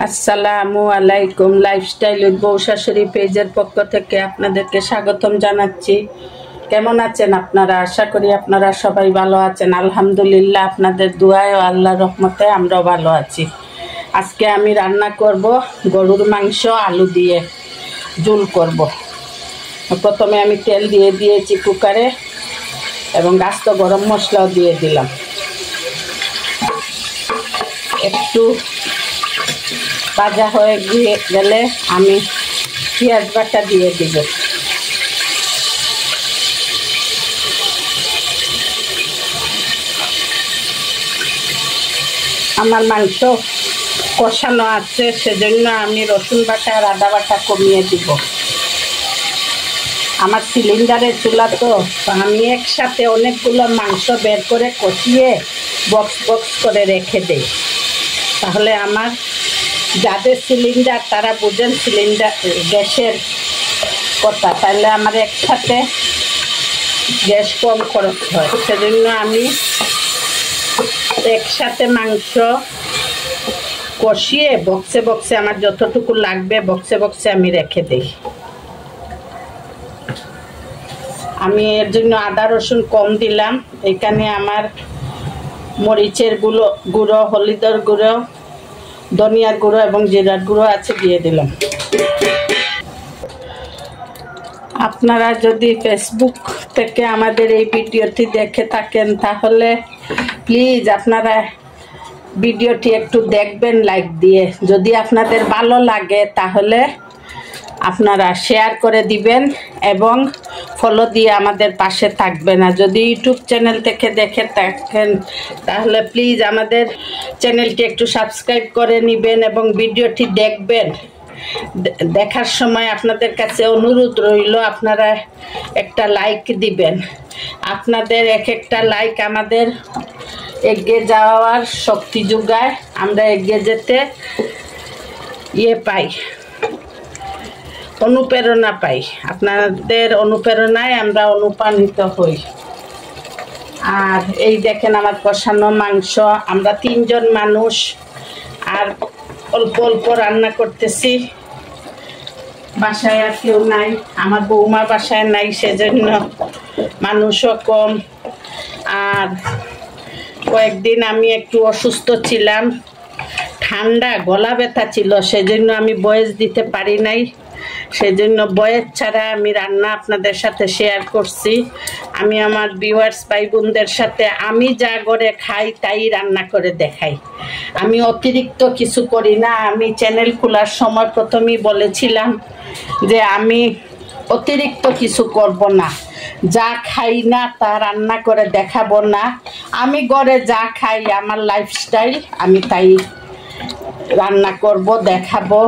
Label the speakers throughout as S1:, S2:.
S1: আসসালামু আলাইকুম। Lifestyle with বউ শাশুড়ি পেজের পক্ষ থেকে আপনাদেরকে স্বাগতম জানাচ্ছি। কেমন আছেন আপনারা? আশা করি আপনারা সবাই ভালো আছেন। আলহামদুলিল্লাহ, আপনাদের দোয়ায় ও আল্লাহর রহমতে আমরাও ভালো আছি। আজকে আমি রান্না করব গরুর মাংস আলু দিয়ে ঝোল করব। প্রথমে আমি তেল দিয়ে দিয়েছি কুকারে এবং আস্ত গরম মশলাও দিয়ে দিলাম। একটু ভাজা হয়ে গেলে আমি পেঁয়াজ বাটা দিয়ে দিব। আমার মাংস কষানো আছে, সেজন্য আমি রসুন বাটা আর আদা বাটা কমিয়ে দিব। আমার সিলিন্ডারের চুলা তো আমি একসাথে অনেকগুলো মাংস বের করে কষিয়ে বক্স বক্স করে রেখে দেই। তাহলে আমার যাদের সিলিন্ডার তারা বুঝেন সিলিন্ডার গ্যাসের কথা, তাহলে আমার একসাথে গ্যাস কম খরচ হয়। সেজন্য আমি একসাথে মাংস কষিয়ে বক্সে বক্সে আমার যতটুকু লাগবে বক্সে বক্সে আমি রেখে দিই। আমি এর জন্য আদা রসুন কম দিলাম। এখানে আমার মরিচের গুঁড়ো, হলুদের গুঁড়ো, ধনিয়ার গুঁড়ো এবং জিরার গুঁড়ো আছে, দিয়ে দিলাম। আপনারা যদি ফেসবুক থেকে আমাদের এই ভিডিওটি দেখে থাকেন তাহলে প্লিজ আপনারা ভিডিওটি একটু দেখবেন লাইক দিয়ে। যদি আপনাদের ভালো লাগে তাহলে আপনারা শেয়ার করে দিবেন এবং ফলো দিয়ে আমাদের পাশে থাকবেন। আর যদি ইউটিউব চ্যানেল থেকে দেখে থাকেন তাহলে প্লিজ আমাদের চ্যানেলটি একটু সাবস্ক্রাইব করে নেবেন এবং ভিডিওটি দেখবেন। দেখার সময় আপনাদের কাছে অনুরোধ রইল আপনারা একটা লাইক দিবেন। আপনাদের এক একটা লাইক আমাদের এগিয়ে যাওয়ার শক্তি যোগায়, আমরা এগিয়ে যেতে পাই, অনুপ্রেরণা পাই। আপনাদের অনুপ্রেরণায় আমরা অনুপ্রাণিত হই। আর এই দেখেন আমার কষানো মাংস। আমরা 3 জন মানুষ আর অল্প অল্প রান্না করতেছি। বাসায় আর কেউ নাই, আমার বৌমা বাসায় নাই, সেজন্য মানুষও কম। আর কয়েকদিন আমি একটু অসুস্থ ছিলাম, ঠান্ডা গলা ব্যথা ছিল, সেজন্য আমি ভয়েস দিতে পারি নাই। সেজন্য ভয়েস ছাড়া আমি রান্না আপনাদের সাথে শেয়ার করছি। আমি আমার ভিউয়ার্স ভাই বোনদের সাথে আমি যা করে খাই তাই রান্না করে দেখাই। আমি অতিরিক্ত কিছু করি না। আমি চ্যানেল খোলার সময় প্রথমেই বলেছিলাম যে আমি অতিরিক্ত কিছু করব না, যা খাই না তা রান্না করে দেখাবো না। আমি ঘরে যা খাই আমার লাইফস্টাইল, আমি তাই রান্না করব, দেখাবো।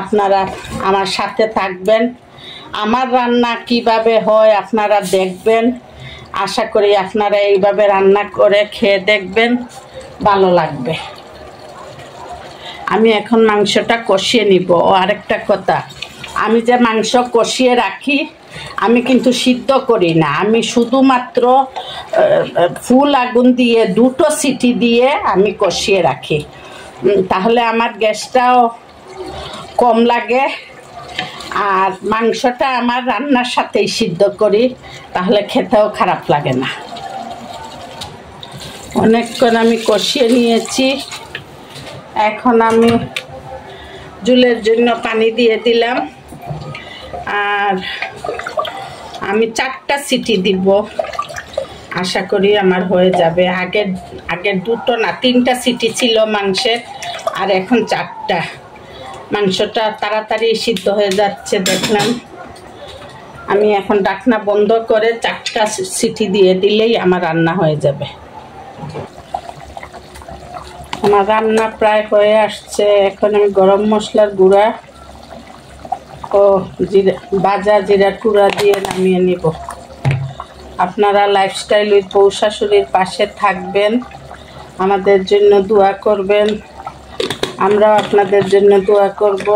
S1: আপনারা আমার সাথে থাকবেন, আমার রান্না কিভাবে হয় আপনারা দেখবেন। আশা করি আপনারা এইভাবে রান্না করে খেয়ে দেখবেন, ভালো লাগবে। আমি এখন মাংসটা কষিয়ে নিব। ও আরেকটা কথা, আমি যে মাংস কষিয়ে রাখি আমি কিন্তু সিদ্ধ করি না। আমি শুধুমাত্র ফুল আগুন দিয়ে 2টো সিটি দিয়ে আমি কষিয়ে রাখি, তাহলে আমার গ্যাসটাও কম লাগে। আর মাংসটা আমার রান্নার সাথেই সিদ্ধ করি, তাহলে খেতেও খারাপ লাগে না। অনেকক্ষণ আমি কষিয়ে নিয়েছি। এখন আমি ঝোলের জন্য পানি দিয়ে দিলাম। আর আমি 4টা সিটি দিব, আশা করি আমার হয়ে যাবে। আগের 2টো না 3টা সিটি ছিল মাংসের, আর এখন 4টা। মাংসটা তাড়াতাড়ি সিদ্ধ হয়ে যাচ্ছে দেখলাম। আমি এখন ঢাকনা বন্ধ করে 4টা সিটি দিয়ে দিলেই আমার রান্না হয়ে যাবে। আমার রান্না প্রায় হয়ে আসছে। এখন আমি গরম মশলার গুঁড়া ও ভাজা জিরার গুঁড়া দিয়ে নামিয়ে নিব। আপনারা লাইফস্টাইল উইথ বউ শাশুড়ির পাশে থাকবেন, আমাদের জন্য দোয়া করবেন, আমরাও আপনাদের জন্য দোয়া করব।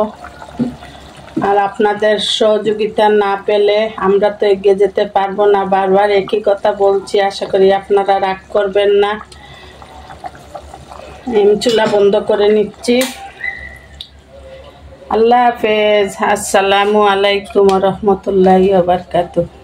S1: আর আপনাদের সহযোগিতা না পেলে আমরা তো এগিয়ে যেতে পারবো না। বারবার একই কথা বলছি, আশা করি আপনারা রাগ করবেন না। চুলা বন্ধ করে নিচ্ছি। আল্লাহ হাফেজ। আসসালামু আলাইকুম ওয়া রাহমাতুল্লাহি ওয়া বারাকাতুহু।